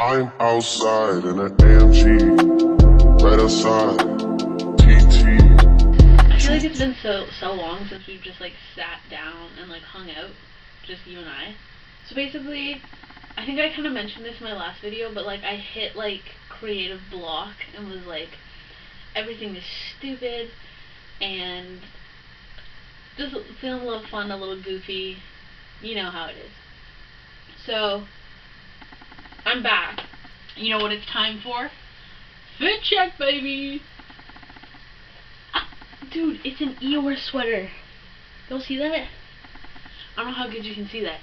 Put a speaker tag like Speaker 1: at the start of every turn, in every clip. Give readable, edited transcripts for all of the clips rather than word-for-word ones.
Speaker 1: I'm outside in an AMG, right outside, TT.
Speaker 2: I feel like it's been so long since we've just like sat down and like hung out, just you and I. So basically, I think I kind of mentioned this in my last video, but like I hit like creative block and was like, everything is stupid and just feeling a little fun, a little goofy. You know how it is. So I'm back. You know what it's time for? Fit check, baby! Ah, dude, it's an Eeyore sweater. Y'all see that? I don't know how good you can see that.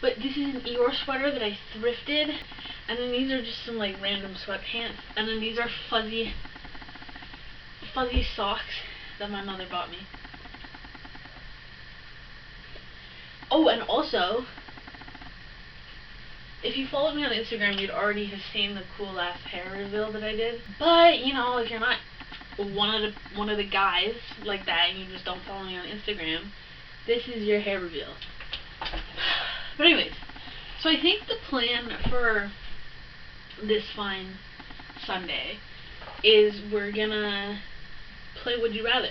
Speaker 2: But this is an Eeyore sweater that I thrifted. And then these are just some like random sweatpants. And then these are fuzzy socks that my mother bought me. Oh, and also, if you followed me on Instagram, you'd already have seen the cool ass hair reveal that I did. But you know, if you're not one of the guys like that, and you just don't follow me on Instagram, this is your hair reveal. But anyways, so I think the plan for this fine Sunday is we're gonna play Would You Rather.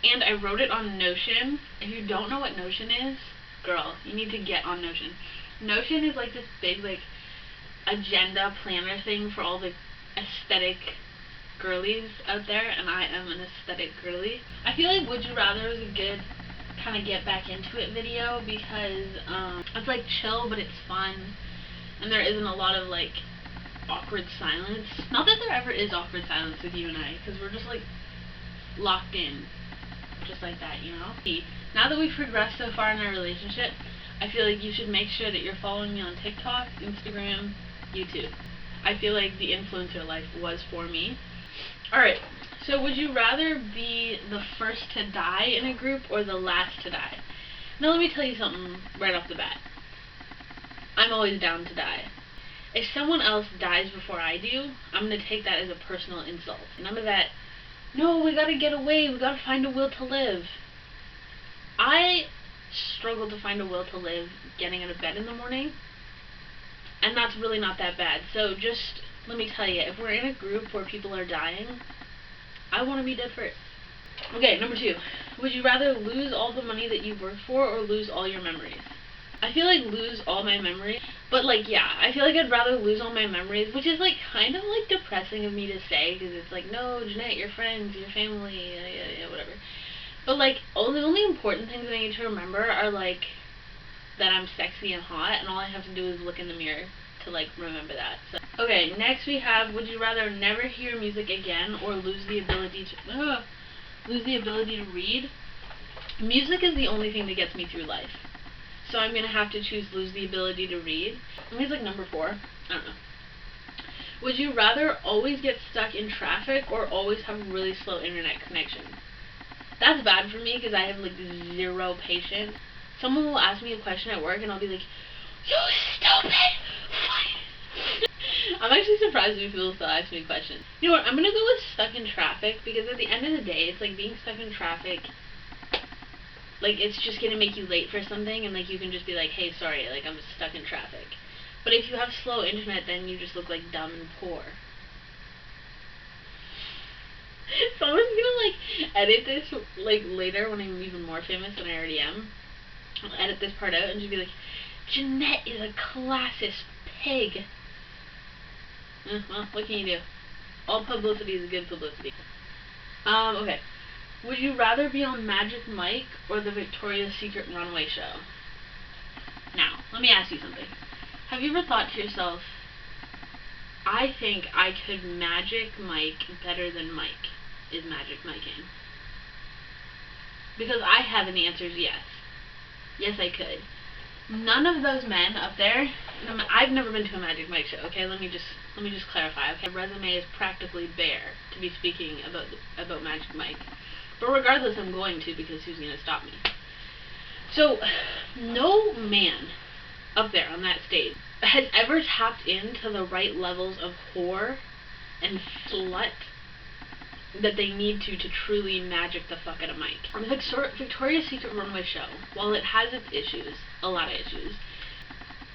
Speaker 2: And I wrote it on Notion. If you don't know what Notion is, girl, you need to get on Notion. Notion is like this big like agenda planner thing for all the aesthetic girlies out there, and I am an aesthetic girly. I feel like Would You Rather is a good kind of get back into it video because it's like chill, but it's fun, and there isn't a lot of like awkward silence. Not that there ever is awkward silence with you and I, because we're just like locked in, just like that, you know? Now that we've progressed so far in our relationship, I feel like you should make sure that you're following me on TikTok, Instagram, YouTube. I feel like the influencer life was for me. Alright, so would you rather be the first to die in a group or the last to die? Now let me tell you something right off the bat. I'm always down to die. If someone else dies before I do, I'm going to take that as a personal insult. None of that, no, we gotta get away, we gotta find a will to live. I struggle to find a will to live getting out of bed in the morning, and that's really not that bad. So just let me tell you, if we're in a group where people are dying, I want to be dead first. Okay, number 2. Would you rather lose all the money that you worked for or lose all your memories? I feel like lose all my memories, but like, yeah, I feel like I'd rather lose all my memories, which is like kind of like depressing of me to say, because it's like, no, Jeanette, your friends, your family, whatever. But like, the only important things I need to remember are like that I'm sexy and hot, and all I have to do is look in the mirror to like remember that. So, okay, next we have, would you rather never hear music again or lose the ability to read? Music is the only thing that gets me through life. So I'm going to have to choose lose the ability to read. I think it's like number 4. I don't know. Would you rather always get stuck in traffic or always have really slow internet connection? That's bad for me because I have like 0 patience. Someone will ask me a question at work and I'll be like, you stupid! I'm actually surprised when people still ask me questions. You know what, I'm going to go with stuck in traffic because at the end of the day, it's like being stuck in traffic, like, it's just going to make you late for something, and, like, you can just be like, hey, sorry, like, I'm stuck in traffic. But if you have slow internet, then you just look, like, dumb and poor. Someone's going to, like, edit this, like, later when I'm even more famous than I already am. I'll edit this part out and just be like, Jeanette is a classist pig. Well, what can you do? All publicity is good publicity. Okay. Would you rather be on Magic Mike or the Victoria's Secret runway show? Now, let me ask you something. Have you ever thought to yourself, I think I could Magic Mike better than Mike is Magic Miking? Because I have an answer is yes. Yes, I could. None of those men up there, I've never been to a Magic Mike show, okay? Let me just clarify. Okay, my resume is practically bare to be speaking about Magic Mike. But regardless, I'm going to, because who's going to stop me? So, no man up there on that stage has ever tapped into the right levels of whore and slut that they need to truly magic the fuck out of Mike. The Victoria's Secret runway show, while it has its issues, a lot of issues,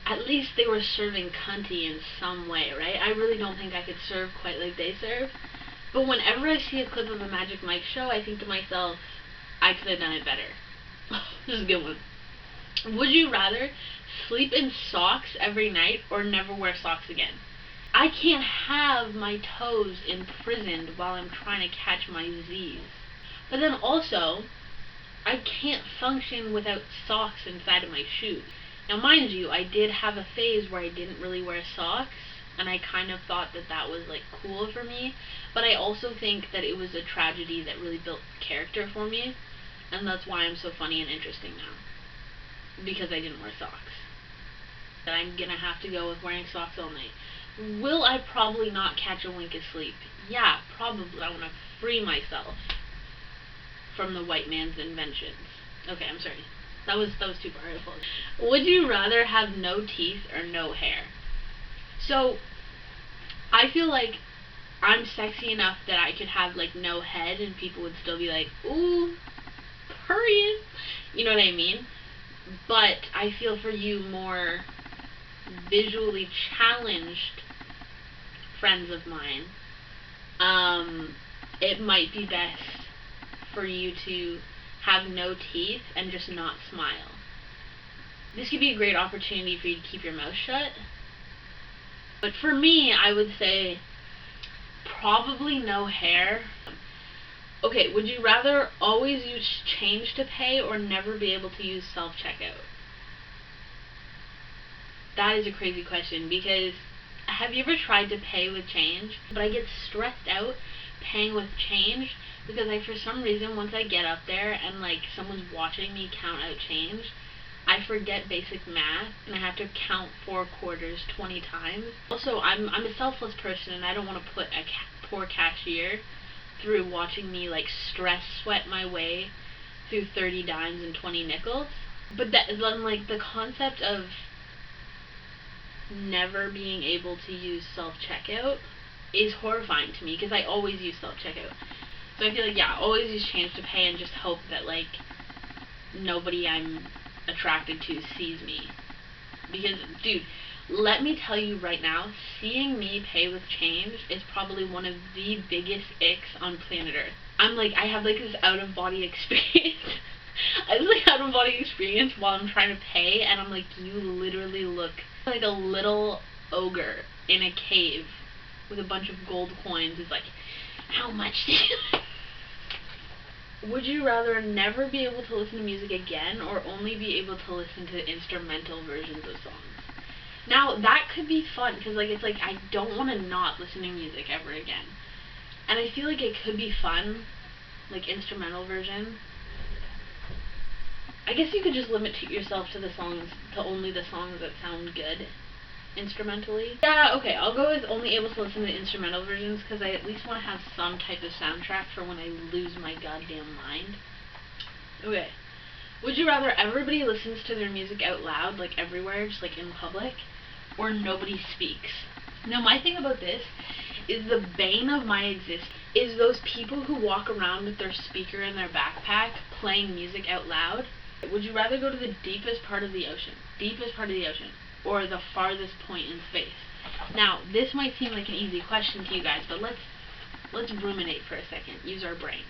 Speaker 2: at least they were serving cunty in some way, right? I really don't think I could serve quite like they serve. But whenever I see a clip of a Magic Mike show, I think to myself, I could have done it better. This is a good one. Would you rather sleep in socks every night or never wear socks again? I can't have my toes imprisoned while I'm trying to catch my Z's. But then also, I can't function without socks inside of my shoes. Now mind you, I did have a phase where I didn't really wear socks, and I kind of thought that that was like cool for me, but I also think that it was a tragedy that really built character for me, and that's why I'm so funny and interesting now. Because I didn't wear socks. That I'm gonna have to go with wearing socks all night. Will I probably not catch a wink of sleep? Yeah, probably. I want to free myself from the white man's inventions. Okay, I'm sorry. That was too far. I apologize. Would you rather have no teeth or no hair? So, I feel like I'm sexy enough that I could have like no head and people would still be like, ooh, period. You know what I mean? But I feel for you more visually challenged friends of mine, it might be best for you to have no teeth and just not smile. This could be a great opportunity for you to keep your mouth shut. But for me, I would say probably no hair. Okay, would you rather always use change to pay or never be able to use self-checkout? That is a crazy question, because have you ever tried to pay with change? But I get stressed out paying with change because for some reason, once I get up there and like someone's watching me count out change, I forget basic math and I have to count 4 quarters 20 times. Also, I'm a selfless person and I don't want to put a poor cashier through watching me like stress sweat my way through 30 dimes and 20 nickels. But that is like the concept of never being able to use self-checkout is horrifying to me because I always use self-checkout. So I feel like, yeah, always use change to pay and just hope that like nobody I'm attracted to sees me. Because, dude, let me tell you right now, seeing me pay with change is probably one of the biggest icks on planet Earth. I have like this out-of-body experience. I have like out-of-body experience while I'm trying to pay, and I'm like, you literally look like a little ogre in a cave with a bunch of gold coins. It's like, how much do you... Would you rather never be able to listen to music again or only be able to listen to instrumental versions of songs? Now, that could be fun, because like it's like I don't want to not listen to music ever again. And I feel like it could be fun, like instrumental version. I guess you could just limit yourself to only the songs that sound good instrumentally. Yeah, okay, I'll go with only able to listen to instrumental versions because I at least want to have some type of soundtrack for when I lose my goddamn mind. Okay. Would you rather everybody listens to their music out loud, like everywhere, just like in public, or nobody speaks? Now, my thing about this is the bane of my existence is those people who walk around with their speaker in their backpack playing music out loud. Would you rather go to the deepest part of the ocean, or the farthest point in space? Now, this might seem like an easy question to you guys, but let's ruminate for a second. Use our brains.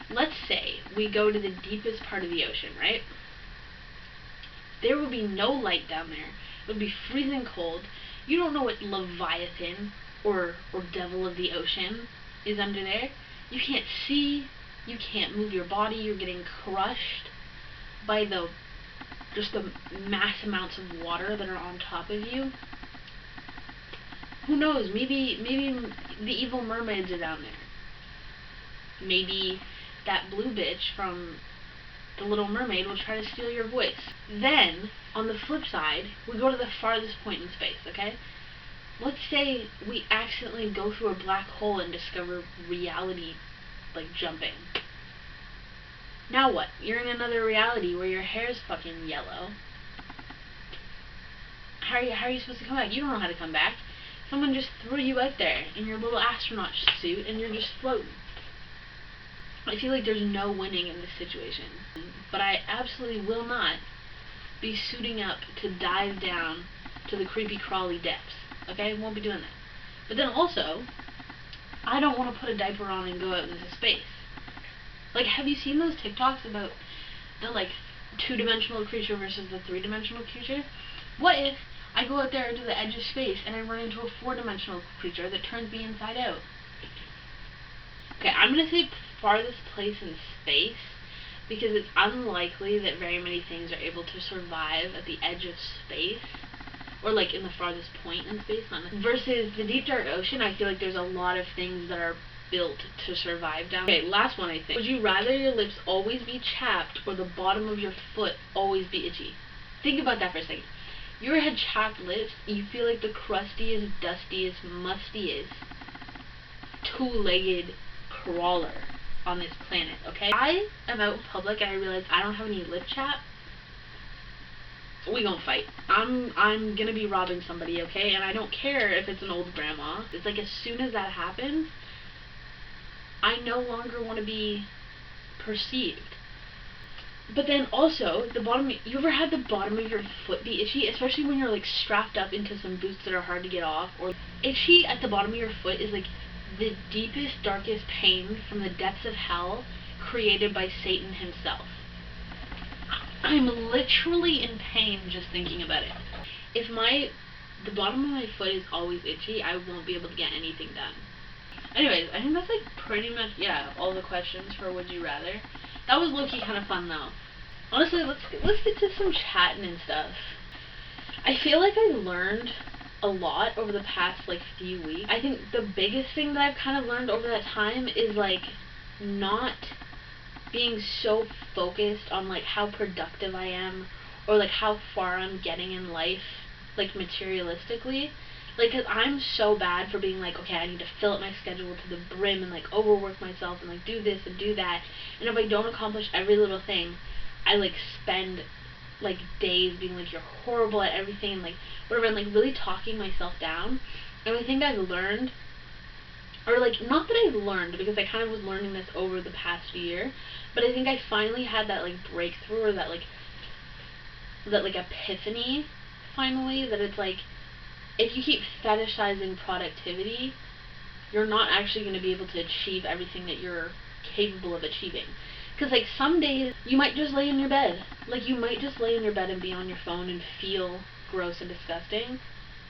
Speaker 2: Let's say we go to the deepest part of the ocean, right? There will be no light down there. It would be freezing cold. You don't know what Leviathan or Devil of the Ocean is under there. You can't see. You can't move your body. You're getting crushed by the mass amounts of water that are on top of you. Who knows? Maybe the evil mermaids are down there. Maybe that blue bitch from The Little Mermaid will try to steal your voice. Then, on the flip side, we go to the farthest point in space, okay? Let's say we accidentally go through a black hole and discover reality, like jumping. Now what? You're in another reality where your hair's fucking yellow. How are you supposed to come back? You don't know how to come back. Someone just threw you out there in your little astronaut suit and you're just floating. I feel like there's no winning in this situation. But I absolutely will not be suiting up to dive down to the creepy crawly depths. Okay, won't be doing that. But then also, I don't want to put a diaper on and go out into space. Like, have you seen those TikToks about the like 2-dimensional creature versus the 3-dimensional creature? What if I go out there to the edge of space and I run into a 4-dimensional creature that turns me inside out? Okay, I'm gonna say farthest place in space because it's unlikely that very many things are able to survive at the edge of space, or like in the farthest point in space, versus the deep dark ocean. I feel like there's a lot of things that are built to survive down. Okay, last one I think. Would you rather your lips always be chapped or the bottom of your foot always be itchy? Think about that for a second. You ever had chapped lips? You feel like the crustiest, dustiest, mustiest, 2-legged crawler on this planet, okay? I am out in public and I realize I don't have any lip chap. We gonna fight. I'm gonna be robbing somebody, okay? And I don't care if it's an old grandma. It's like as soon as that happens, I no longer want to be perceived. But then also, you ever had the bottom of your foot be itchy? Especially when you're like strapped up into some boots that are hard to get off. Or itchy at the bottom of your foot is like the deepest, darkest pain from the depths of hell created by Satan himself. I'm literally in pain just thinking about it. If the bottom of my foot is always itchy, I won't be able to get anything done. Anyways, I think that's like pretty much, all the questions for Would You Rather. That was low-key kind of fun though. Honestly, let's get to some chatting and stuff. I feel like I learned a lot over the past like few weeks. I think the biggest thing that I've kind of learned over that time is like not being so focused on like how productive I am or like how far I'm getting in life, like materialistically. Like, cause I'm so bad for being like, okay, I need to fill up my schedule to the brim and like overwork myself and like do this and do that. And if I don't accomplish every little thing, I like spend like days being like, you're horrible at everything and like whatever, and like really talking myself down. And I think I've learned, or like not that I've learned because I kind of was learning this over the past year, but I think I finally had that like breakthrough or that epiphany finally, that it's like, if you keep fetishizing productivity, you're not actually going to be able to achieve everything that you're capable of achieving. Because, like, some days, you might just lay in your bed. Like, you might just lay in your bed and be on your phone and feel gross and disgusting.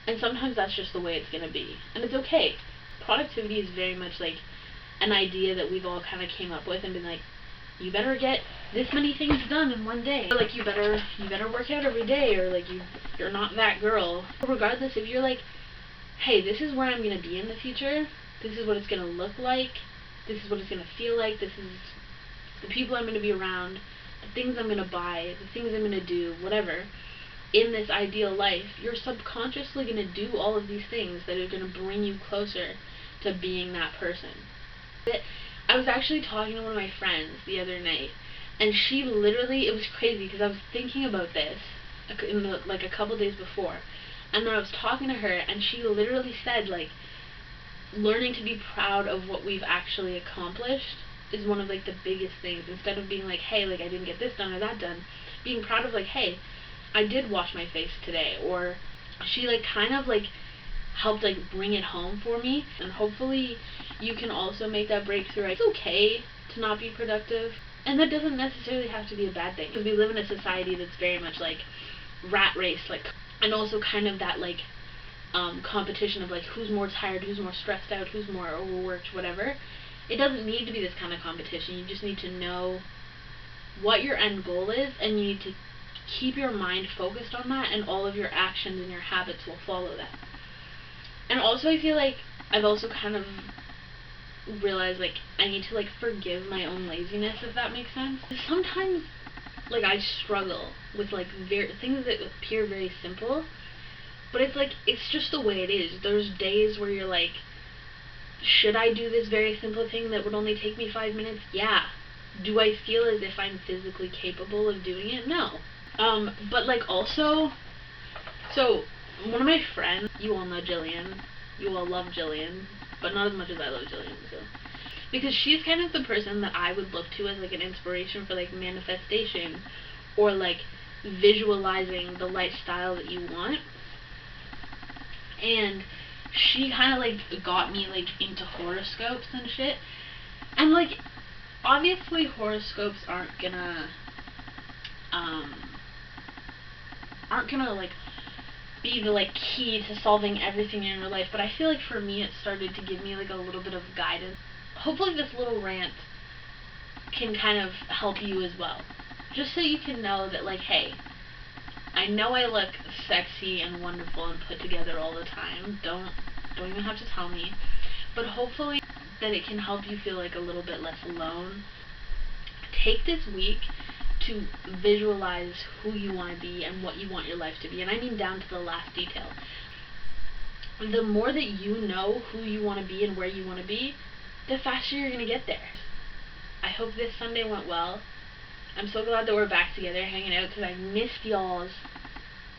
Speaker 2: And sometimes that's just the way it's going to be. And it's okay. Productivity is very much, like, an idea that we've all kind of came up with and been like, you better get this many things done in one day. Or like, you better work out every day, or like you're not that girl. Regardless, if you're like, hey, this is where I'm gonna be in the future, this is what it's gonna look like, this is what it's gonna feel like, this is the people I'm gonna be around, the things I'm gonna buy, the things I'm gonna do, whatever, in this ideal life, you're subconsciously gonna do all of these things that are gonna bring you closer to being that person. I was actually talking to one of my friends the other night, and she literally, it was crazy because I was thinking about this like a couple days before, and then I was talking to her, and she literally said, like, learning to be proud of what we've actually accomplished is one of like the biggest things. Instead of being like, hey, like I didn't get this done or that done, being proud of like, hey, I did wash my face today. Or she like kind of like helped like bring it home for me. And hopefully you can also make that breakthrough. It's okay to not be productive, and that doesn't necessarily have to be a bad thing, because we live in a society that's very much like rat race, like, and also kind of that like competition of like who's more tired, who's more stressed out, who's more overworked, whatever. It doesn't need to be this kind of competition. You just need to know what your end goal is, and you need to keep your mind focused on that, and all of your actions and your habits will follow that. And also, I feel like I've also kind of realized like I need to like forgive my own laziness, if that makes sense. Sometimes like I struggle with like things that appear very simple, but it's like, it's just the way it is. There's days where you're like, should I do this very simple thing that would only take me 5 minutes? Yeah. Do I feel as if I'm physically capable of doing it? No. But like also, so one of my friends, you all know Jillian, you all love Jillian, but not as much as I love Jillian, so. Because she's kind of the person that I would look to as like an inspiration for like manifestation, or like visualizing the lifestyle that you want. And she kind of like got me like into horoscopes and shit. And like, obviously horoscopes aren't gonna like be the like key to solving everything in your life, but I feel like for me it started to give me like a little bit of guidance. Hopefully this little rant can kind of help you as well, just so you can know that like, hey, I know I look sexy and wonderful and put together all the time, don't even have to tell me, but hopefully that it can help you feel like a little bit less alone. Take this week to visualize who you want to be and what you want your life to be, and I mean down to the last detail. The more that you know who you want to be and where you want to be, the faster you're going to get there. I hope this Sunday went well. I'm so glad that we're back together hanging out, because I missed y'all's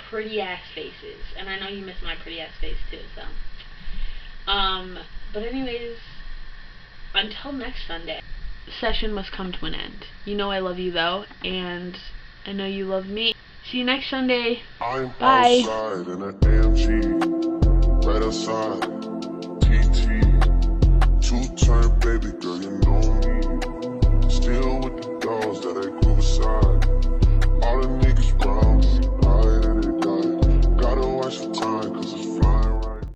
Speaker 2: pretty ass faces, and I know you miss my pretty ass face too, so but anyways, until next Sunday, session must come to an end. You know I love you though, and I know you love me. See you next Sunday.
Speaker 1: I'm
Speaker 2: Bye.
Speaker 1: outside in an AMG, right outside, TT, two-turn baby girl, you know me.